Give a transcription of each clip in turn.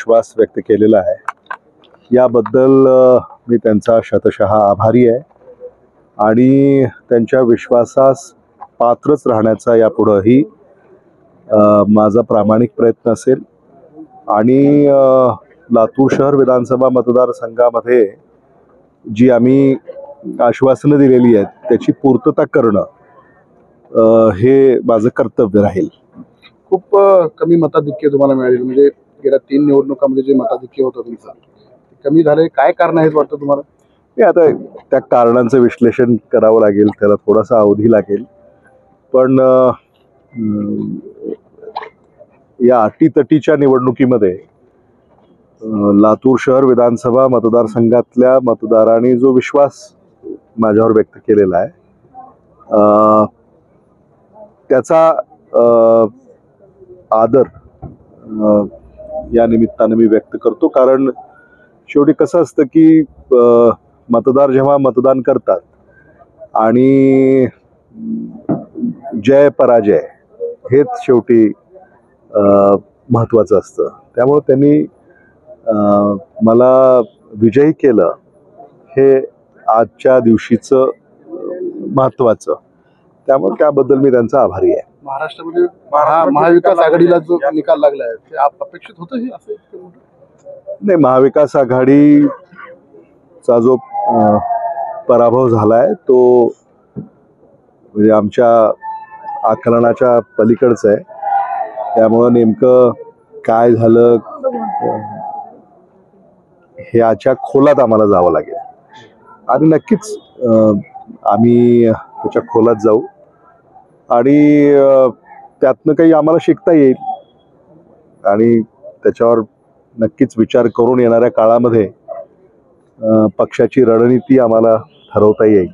विश्वास व्यक्त केलेला आहे याबद्दल मी त्यांचा शतशः आभारी आहे आणि त्यांच्या विश्वासास पात्रच राहण्याचा यापुढेही माझा प्रामाणिक प्रयत्न असेल आणि लातूर शहर विधानसभा मतदारसंघामध्ये जी आम्ही आश्वासनं दिलेली आहेत त्याची पूर्तता करणं हे माझं कर्तव्य राहील. खूप कमी मताधिक्य तुम्हाला मिळाले, म्हणजे गेल्या 3 निवडणुकांमध्ये जे मताधिक्य होतं तुमचं कमी झालंय, काय कारण आहे वाटतं तुम्हाला? हे आता त्या कारणांचं विश्लेषण करावं लागेल, त्याला थोडासा अवधी लागेल, पण या अटीतटीच्या निवडणुकीमध्ये लातूर शहर विधानसभा मतदारसंघातल्या मतदारांनी जो विश्वास माझ्यावर व्यक्त केलेला आहे त्याचा आदर या निमित्ताने मी व्यक्त करतो. कारण शेवटी कसं असतं की मतदार जेव्हा मतदान करतात आणि जय पराजय हेच शेवटी महत्त्वाचं असतं, त्यामुळे त्यांनी मला विजयी केलं हे आजच्या दिवशीचं महत्त्वाचं, त्यामुळे त्याबद्दल मी त्यांचा आभारी आहे. महाराष्ट्रामध्ये महाविकास आघाडीला जो निकाल लागला आहे ते अपेक्षित होतं हे असं? नाही, महाविकास आघाडीचा जो पराभव झालाय तो म्हणजे आमच्या आकलनाच्या पलीकडचं आहे, त्यामुळं नेमकं काय झालं हे याच्या खोलात आम्हाला जावं लागेल आणि नक्कीच आम्ही त्याच्या खोलात जाऊ आणि त्यातनं काही आम्हाला शिकता येईल आणि त्याच्यावर नक्कीच विचार करून येणाऱ्या काळामध्ये पक्षाची रणनीती आम्हाला ठरवता येईल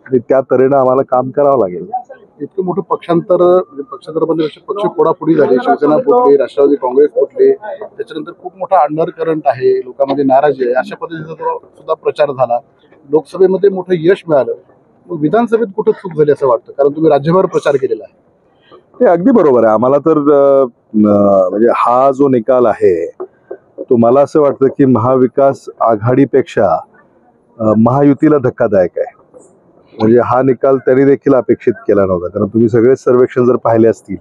आणि त्या तऱ्हेनं आम्हाला काम करावं लागेल. इतकं मोठं पक्षांतरमध्ये पक्ष फोडाफोडी झाली, शिवसेना फुटली, राष्ट्रवादी काँग्रेस फुटले, त्याच्यानंतर खूप मोठा अंडर करंट आहे, लोकांमध्ये नाराजी आहे, अशा पद्धतीचा सुद्धा प्रचार झाला. लोकसभेमध्ये मोठं यश मिळालं, मग विधानसभेत कुठं चूक झाली असं वाटतं? कारण तुम्ही राज्यभर प्रचार केलेला आहे. ते अगदी बरोबर आहे. आम्हाला तर म्हणजे हा जो निकाल आहे तो मला असं वाटतं की महाविकास आघाडीपेक्षा महायुतीला धक्कादायक आहे. म्हणजे हा निकाल त्यांनी देखील अपेक्षित केला नव्हता, कारण तुम्ही सगळे सर्वेक्षण जर पाहिले असतील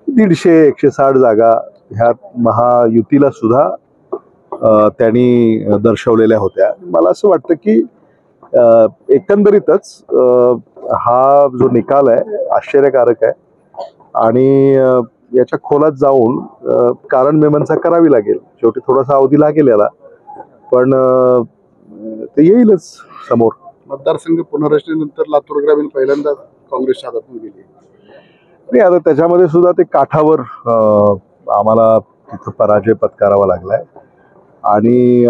150-160 जागा ह्यात महायुतीला सुद्धा त्यांनी दर्शवलेल्या होत्या. मला असं वाटतं की एकंदरीतच हा जो निकाल आहे आश्चर्यकारक आहे आणि याच्या खोलात जाऊन कारण मीमांसा करावी लागेल. शेवटी थोडासा अवधी लागेल याला, पण ते येईलच समोर. मतदारसंघ पुनर्रचनेनंतर लातूर ग्रामीण पहिल्यांदा काँग्रेसच्या हातातून गेली. नाही, आता त्याच्यामध्ये सुद्धा ते काठावर आम्हाला तिथं पराजय पत्करावा लागलाय आणि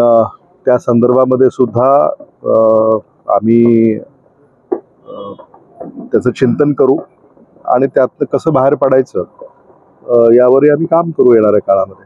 त्या संदर्भामध्ये सुद्धा आम्ही त्याचं चिंतन करू आणि त्यातनं कसं बाहेर पडायचं यावरही आम्ही काम करू येणाऱ्या काळामध्ये.